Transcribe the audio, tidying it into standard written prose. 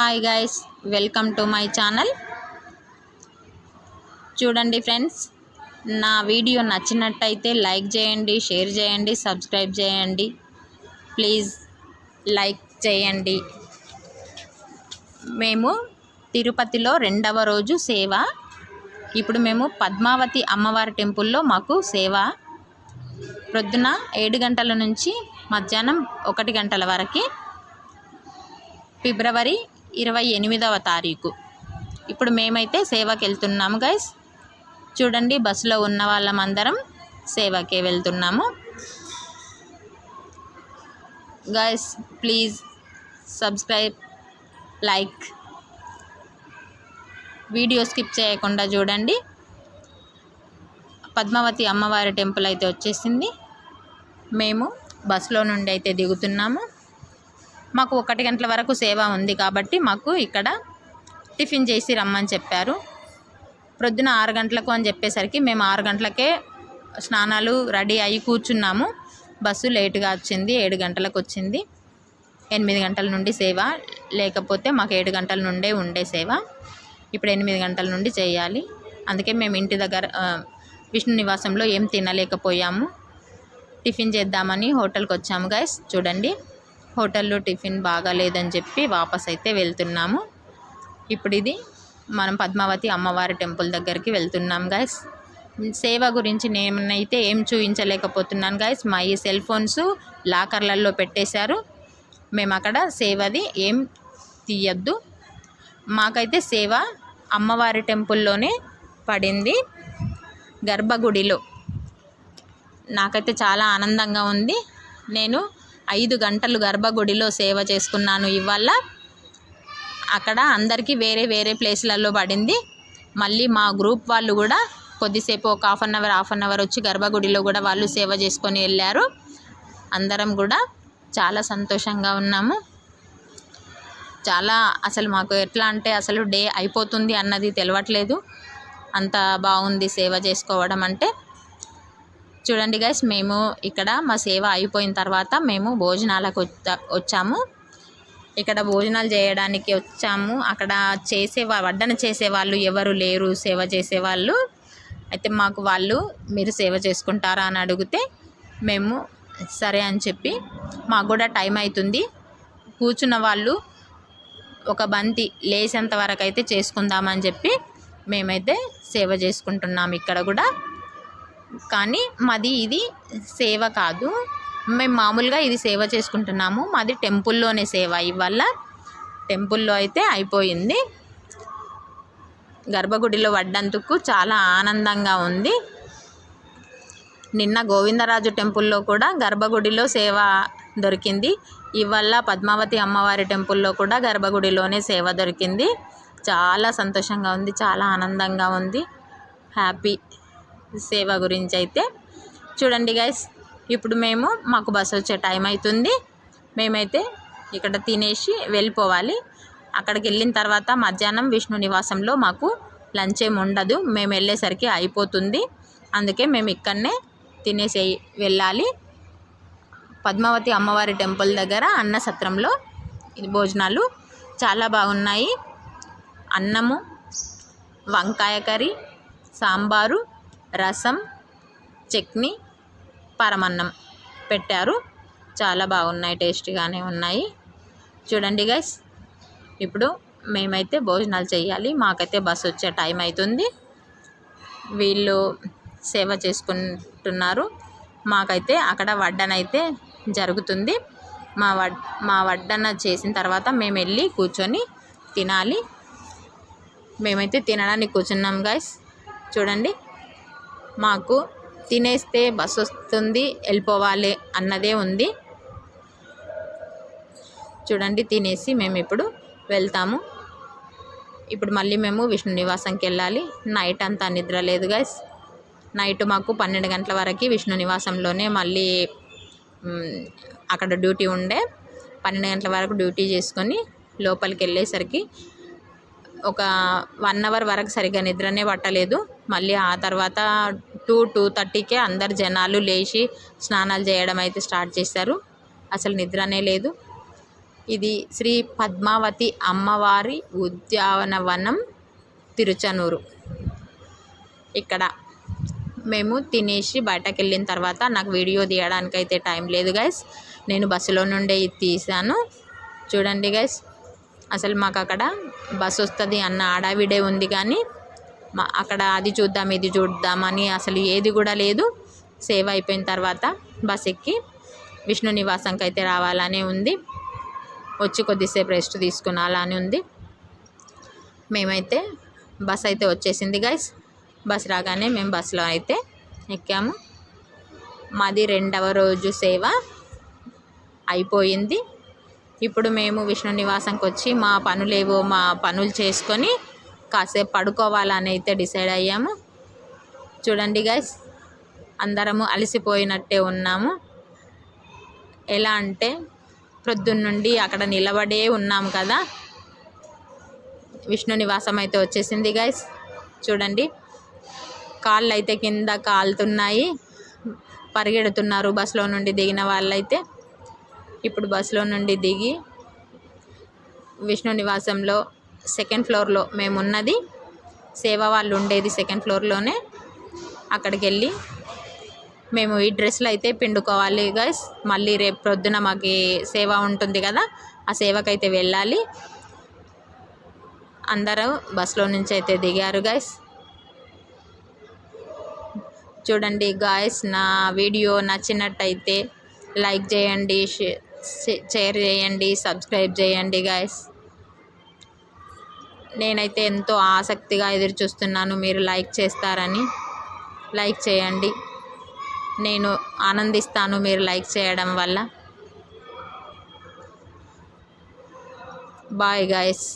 Hi guys, welcome to my channel. చూడండి friends, నా video నచ్చినట్టయితే లైక్ చేయండి, షేర్ చేయండి, సబ్స్క్రైబ్ చేయండి. ప్లీజ్ లైక్ చేయండి. మేము తిరుపతిలో 2వ రోజు సేవ. ఇప్పుడు మేము పద్మావతి అమ్మవారి టెంపుల్లో మాకు సేవ ప్రొద్దున 7 గంటల నుంచి మధ్యాహ్నం 1 గంటల వరకు, ఫిబ్రవరి 28వ తారీఖు. ఇప్పుడు మేమైతే సేవకి వెళ్తున్నాము గైస్. చూడండి, బస్సులో ఉన్న వాళ్ళమందరం సేవకే వెళ్తున్నాము guys. Please subscribe, like, video skip చేయకుండా చూడండి. పద్మావతి అమ్మవారి టెంపుల్ అయితే వచ్చేసింది. మేము బస్సులో నుండి అయితే దిగుతున్నాము. మాకు 1 గంటల వరకు సేవ ఉంది కాబట్టి మాకు ఇక్కడ టిఫిన్ చేసి రమ్మని చెప్పారు. ప్రొద్దున 6 గంటలకు అని చెప్పేసరికి మేము 6 గంటలకే స్నానాలు రెడీ అయ్యి కూర్చున్నాము. బస్సు లేటుగా వచ్చింది, 7 గంటలకు వచ్చింది. 8 గంటల నుండి సేవ, లేకపోతే మాకు 7 గంటల నుండే ఉండే సేవ. ఇప్పుడు 8 గంటల నుండి చేయాలి. అందుకే మేము ఇంటి దగ్గర విష్ణు నివాసంలో ఏం తినలేకపోయాము. టిఫిన్ చేద్దామని హోటల్కి వచ్చాము గైస్. చూడండి, హోటల్లో టిఫిన్ బాగాలేదని చెప్పి వాపస్ అయితే వెళ్తున్నాము. ఇప్పుడు ఇది మనం పద్మావతి అమ్మవారి టెంపుల్ దగ్గరికి వెళ్తున్నాం గైస్. సేవ గురించి నేనైతే ఏం చూపించలేకపోతున్నాను గైస్. మా ఈ సెల్ ఫోన్స్ లాకర్లలో పెట్టేశారు. మేము అక్కడ సేవది ఏం తీయద్దు. మాకైతే సేవ అమ్మవారి టెంపుల్లోనే పడింది, గర్భగుడిలో. నాకైతే చాలా ఆనందంగా ఉంది. నేను 5 గంటలు గర్భగుడిలో సేవ చేసుకున్నాను ఇవాళ. అక్కడ అందరికీ వేరే వేరే ప్లేస్లలో పడింది. మళ్ళీ మా గ్రూప్ వాళ్ళు కూడా కొద్దిసేపు ఒక హాఫ్ అన్ అవర్ వచ్చి గర్భగుడిలో కూడా వాళ్ళు సేవ చేసుకొని వెళ్ళారు. అందరం కూడా చాలా సంతోషంగా ఉన్నాము. చాలా అసలు మాకు ఎట్లా అంటే అసలు డే అయిపోతుంది అన్నది తెలియట్లేదు. అంత బాగుంది సేవ చేసుకోవడం అంటే. చూడండి గైస్, మేము ఇక్కడ మా సేవ అయిపోయిన తర్వాత మేము భోజనాలకు వచ్చాము. ఇక్కడ భోజనాలు చేయడానికి వచ్చాము. అక్కడ వడ్డన చేసేవాళ్ళు ఎవరు లేరు, సేవ చేసేవాళ్ళు. అయితే మాకు వాళ్ళు మీరు సేవ చేసుకుంటారా అని అడిగితే మేము సరే అని చెప్పి, మాకు కూడా టైం అవుతుంది, కూర్చున్న వాళ్ళు ఒక బంతి లేసేంత వరకు అయితే చేసుకుందామని చెప్పి మేమైతే సేవ చేసుకుంటున్నాము ఇక్కడ కూడా. కానీ మాది ఇది సేవ కాదు, మేము మామూలుగా ఇది సేవ చేసుకుంటున్నాము. మాది టెంపుల్లోనే సేవ. ఇవాళ టెంపుల్లో అయితే అయిపోయింది. గర్భగుడిలో పడ్డందుకు చాలా ఆనందంగా ఉంది. నిన్న గోవిందరాజు టెంపుల్లో కూడా గర్భగుడిలో సేవ దొరికింది. ఇవాళ పద్మావతి అమ్మవారి టెంపుల్లో కూడా గర్భగుడిలోనే సేవ దొరికింది. చాలా సంతోషంగా ఉంది, చాలా ఆనందంగా ఉంది. హ్యాపీ సేవ గురించి అయితే. చూడండి గైస్, ఇప్పుడు మాకు బస్సు వచ్చే టైం అవుతుంది. మేమైతే ఇక్కడ తినేసి వెళ్ళిపోవాలి. అక్కడికి వెళ్ళిన తర్వాత మధ్యాహ్నం విష్ణు నివాసంలో మాకు లంచ్ ఏమి ఉండదు. మేము వెళ్ళేసరికి అయిపోతుంది. అందుకే మేము ఇక్కడనే తినేసి వెళ్ళాలి. పద్మావతి అమ్మవారి టెంపుల్ దగ్గర అన్న సత్రంలో భోజనాలు చాలా బాగున్నాయి. అన్నము, వంకాయ కర్రీ, సాంబారు, రసం, చట్నీ, పరమన్నం పెట్టారు. చాలా బాగున్నాయి, టేస్టీగానే ఉన్నాయి. చూడండి గైస్, ఇప్పుడు మేమైతే భోజనాలు చేయాలి. మాకైతే బస్సు వచ్చే టైం అవుతుంది. వీళ్ళు సేవ చేసుకుంటున్నారు. మాకైతే అక్కడ వడ్డన అయితే జరుగుతుంది. మా వడ్డన చేసిన తర్వాత మేము వెళ్ళి కూర్చొని తినాలి. మేమైతే తినడానికి కూర్చున్నాం గైస్. చూడండి, మాకు తినేస్తే బస్సు వస్తుంది, వెళ్ళిపోవాలి అన్నదే ఉంది. చూడండి, తినేసి మేము ఇప్పుడు వెళ్తాము. ఇప్పుడు మళ్ళీ మేము విష్ణు నివాసంకి వెళ్ళాలి. నైట్ అంతా నిద్ర లేదు గైస్. నైట్ మాకు 12 గంటల వరకు విష్ణు నివాసంలోనే మళ్ళీ అక్కడ డ్యూటీ ఉండే. 12 గంటల వరకు డ్యూటీ చేసుకొని లోపలికి వెళ్ళేసరికి ఒక 1 అవర్ వరకు సరిగ్గా నిద్రనే పట్టలేదు. మళ్ళీ ఆ తర్వాత 2-2:30కే అందరు జనాలు లేచి స్నానాలు చేయడం అయితే స్టార్ట్ చేశారు. అసలు నిద్రనే లేదు. ఇది శ్రీ పద్మావతి అమ్మవారి ఉద్యానవనం తిరుచనూరు. ఇక్కడ మేము తినేసి బయటకు వెళ్ళిన తర్వాత నాకు వీడియో తీయడానికి అయితే టైం లేదు గైస్. నేను బస్సులో నుండే ఇది తీసాను. చూడండి గైస్, అసలు మాకు అక్కడ బస్సు వస్తుంది అన్న ఆడావిడే ఉంది, కానీ అక్కడ అది చూద్దాం ఇది చూద్దామని అసలు ఏది కూడా లేదు. సేవ అయిపోయిన తర్వాత బస్ ఎక్కి విష్ణు నివాసంకి అయితే రావాలని ఉంది. వచ్చి కొద్దిసేపు రెస్ట్ తీసుకునాలని ఉంది. మేమైతే బస్ అయితే వచ్చేసింది గైస్. బస్ రాగానే మేము బస్సులో అయితే ఎక్కాము. మాది 2వ రోజు సేవ అయిపోయింది. ఇప్పుడు మేము విష్ణు నివాసంకి వచ్చి మా పనులు చేసుకొని కాసేపు పడుకోవాలని అయితే డిసైడ్ అయ్యాము. చూడండి గైస్, అందరము అలసిపోయినట్టే ఉన్నాము. ఎలా అంటే ప్రొద్దున్నుండి అక్కడ నిలబడే ఉన్నాము కదా. విష్ణు నివాసం అయితే వచ్చేసింది గైస్. చూడండి, కాళ్ళు అయితే కింద కాలుతున్నాయి. పరిగెడుతున్నారు బస్సులో నుండి దిగిన వాళ్ళైతే. ఇప్పుడు బస్సులో నుండి దిగి విష్ణు నివాసంలో 2nd ఫ్లోర్లో మేము ఉన్నది. సేవ వాళ్ళు ఉండేది 2nd ఫ్లోర్లోనే. అక్కడికి వెళ్ళి మేము ఈ డ్రెస్సులు అయితే పిండుకోవాలి గైస్. మళ్ళీ రేపు ప్రొద్దున మాకు సేవ ఉంటుంది కదా, ఆ సేవకైతే వెళ్ళాలి. అందరూ బస్సులో నుంచి అయితే దిగారు గైస్. చూడండి గాయస్, నా వీడియో నచ్చినట్టయితే లైక్ చేయండి, షేర్ చేయండి, సబ్స్క్రైబ్ చేయండి గాయస్. నేనైతే ఎంతో ఆసక్తిగా ఎదురు చూస్తున్నాను మీరు లైక్ చేస్తారని. లైక్ చేయండి, నేను ఆనందిస్తాను మీరు లైక్ చేయడం వల్ల. Bye guys.